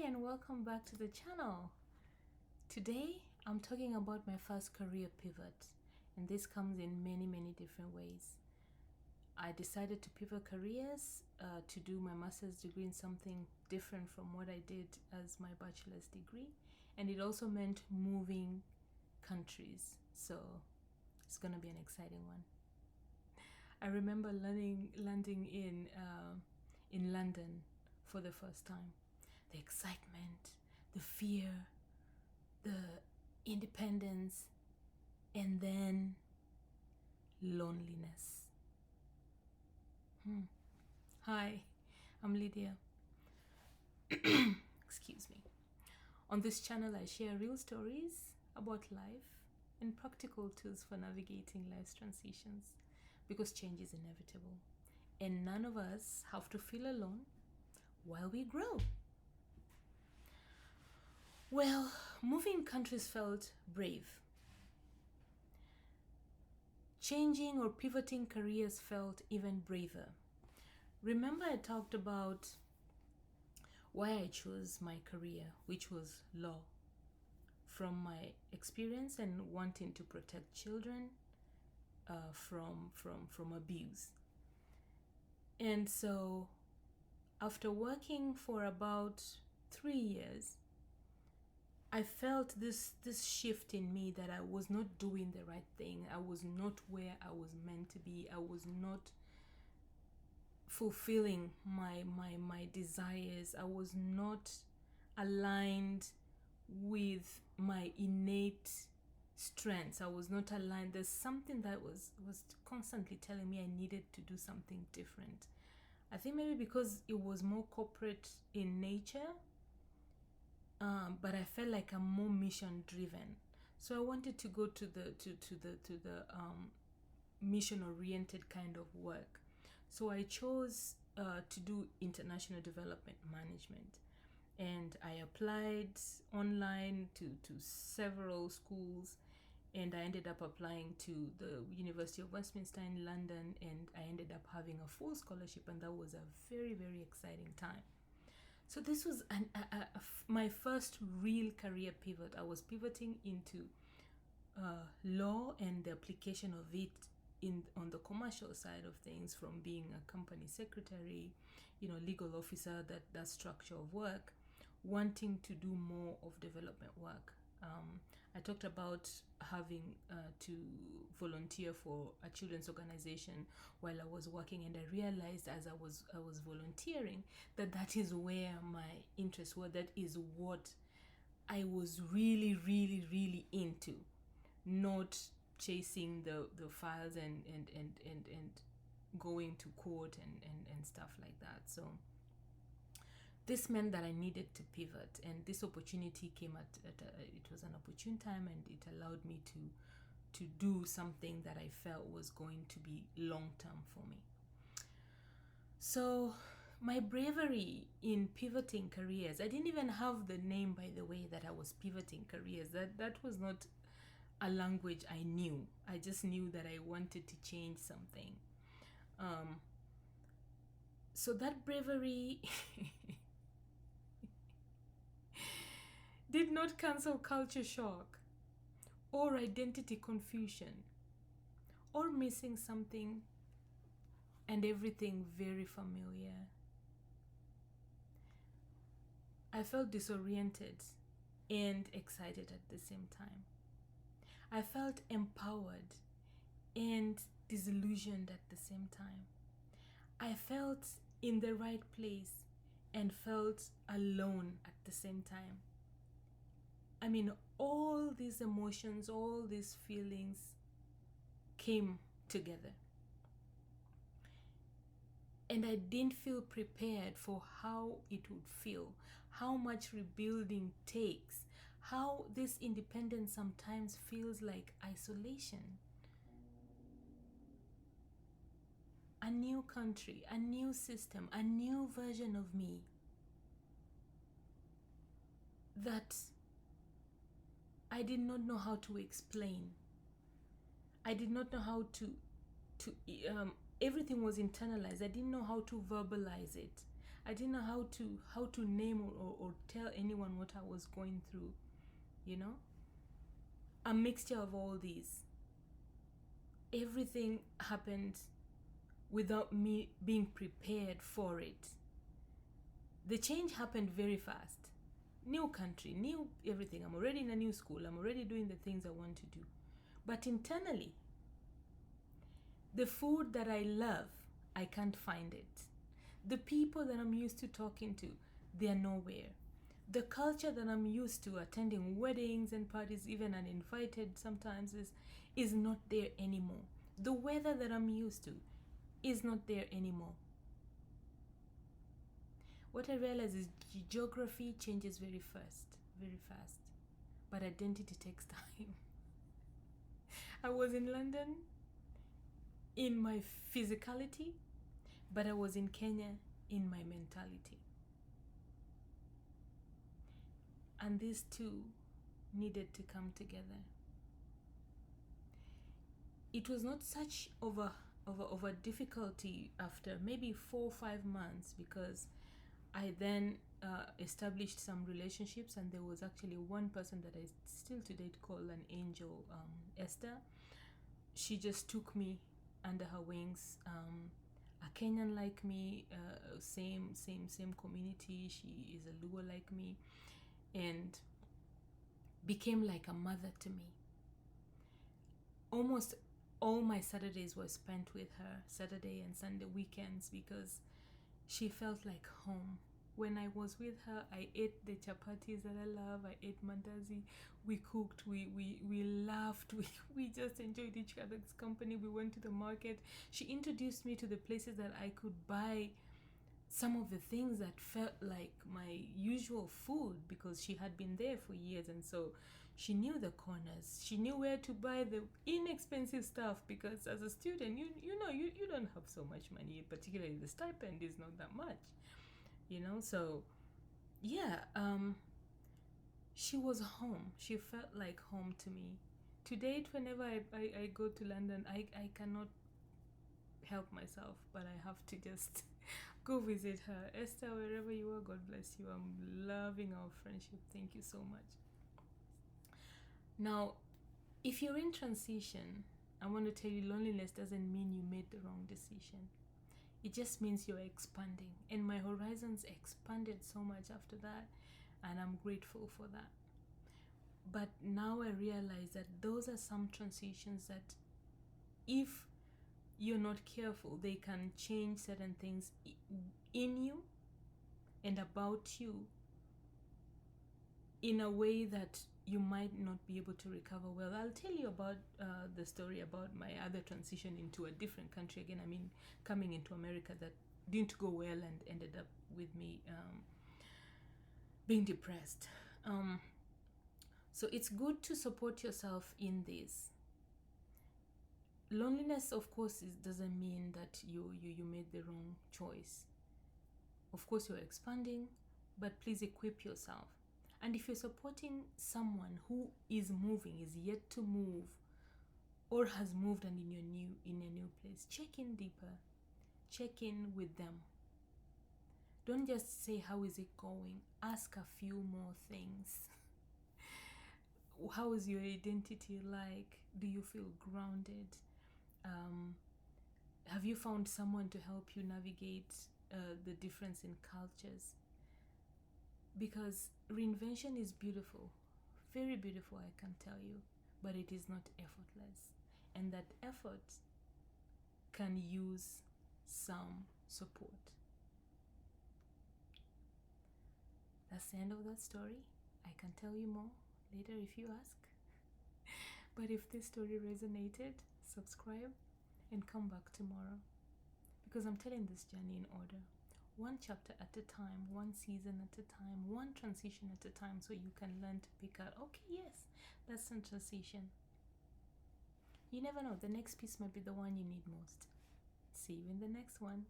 and welcome back to the channel. Today I'm talking about my first career pivot, and this comes in many different ways. I decided to pivot careers to do my master's degree in something different from what I did as my bachelor's degree, and it also meant moving countries, so it's gonna be an exciting one. I remember landing in London for the first time. The excitement, the fear, the independence, and then loneliness. Hi, I'm Lydia. Excuse me. On this channel, I share real stories about life and practical tools for navigating life's transitions, because change is inevitable, and none of us have to feel alone while we grow. Well, moving countries felt brave. Changing or pivoting careers felt even braver. Remember, I talked about why I chose my career, which was law, from my experience and wanting to protect children from abuse. And so, after working for about 3 years, I felt this shift in me that I was not doing the right thing. I was not where I was meant to be. I was not fulfilling my desires. I was not aligned with my innate strengths. I was not aligned. There's something that was constantly telling me I needed to do something different. I think maybe because it was more corporate in nature, but I felt like I'm more mission driven. So I wanted to go to the mission oriented kind of work. So I chose to do international development management, and I applied online to several schools, and I ended up applying to the University of Westminster in London, and I ended up having a full scholarship, and that was a very exciting time. So this was my first real career pivot. I was pivoting into law and the application of it on the commercial side of things, from being a company secretary, legal officer, that structure of work, wanting to do more of development work. I talked about having to volunteer for a children's organization while I was working, and I realized as I was volunteering that is where my interests were. That is what I was really into, not chasing the files and going to court and stuff like that. So this meant that I needed to pivot, and this opportunity came it was an opportune time, and it allowed me to do something that I felt was going to be long term for me. So my bravery in pivoting careers, I didn't even have the name, by the way, that I was pivoting careers. That was not a language I knew. I just knew that I wanted to change something. So that bravery did not cancel culture shock or identity confusion or missing something and everything very familiar. I felt disoriented and excited at the same time. I felt empowered and disillusioned at the same time. I felt in the right place and felt alone at the same time. I mean, all these emotions, all these feelings came together. And I didn't feel prepared for how it would feel, how much rebuilding takes, how this independence sometimes feels like isolation. A new country, a new system, a new version of me that I did not know how to explain. I did not know how to everything was internalized. I didn't know how to verbalize it. I didn't know how to name or tell anyone what I was going through, you know? A mixture of all these. Everything happened without me being prepared for it. The change happened very fast. New country, new everything. I'm already in a new school. I'm already doing the things I want to do. But internally, the food that I love, I can't find it. The people that I'm used to talking to, they are nowhere. The culture that I'm used to, attending weddings and parties, even uninvited sometimes, is not there anymore. The weather that I'm used to is not there anymore. What I realize is geography changes very fast, but identity takes time. I was in London in my physicality, but I was in Kenya in my mentality. And these two needed to come together. It was not such of a difficulty after maybe 4 or 5 months, because I then established some relationships, and there was actually one person that I still to date call an angel, Esther. She just took me under her wings. A Kenyan like me, same community. She is a Luo like me, and became like a mother to me. Almost all my Saturdays were spent with her, Saturday and Sunday weekends, because she felt like home. When I was with her, I ate the chapatis that I love. I ate mandazi. We cooked. We laughed. We just enjoyed each other's company. We went to the market. She introduced me to the places that I could buy some of the things that felt like my usual food, because she had been there for years, and so she knew the corners. She knew where to buy the inexpensive stuff, because as a student, you don't have so much money, particularly the stipend is not that much, so yeah, she was home. She felt like home to me. To date, whenever I go to London, I cannot help myself, but I have to just go visit her. Esther, wherever you are, God bless you. I'm loving our friendship. Thank you so much. Now, if you're in transition, I want to tell you, loneliness doesn't mean you made the wrong decision. It just means you're expanding. And my horizons expanded so much after that, and I'm grateful for that. But now I realize that those are some transitions that, if you're not careful, they can change certain things in you and about you in a way that you might not be able to recover well. I'll tell you about the story about my other transition into a different country again. I mean, coming into America, that didn't go well and ended up with me being depressed. So it's good to support yourself in this. Loneliness, of course, doesn't mean that you made the wrong choice. Of course, you're expanding, but please equip yourself. And if you're supporting someone who is moving, is yet to move, or has moved and in a new place, check in deeper. Check in with them. Don't just say, how is it going? Ask a few more things. How is your identity like? Do you feel grounded? Have you found someone to help you navigate the difference in cultures? Because reinvention is beautiful, very beautiful, I can tell you, but it is not effortless. And that effort can use some support. That's the end of that story. I can tell you more later if you ask. But if this story resonated, subscribe and come back tomorrow, because I'm telling this journey in order. One chapter at a time, one season at a time, one transition at a time, so you can learn to pick out, okay, yes, that's a transition. You never know, the next piece might be the one you need most. See you in the next one.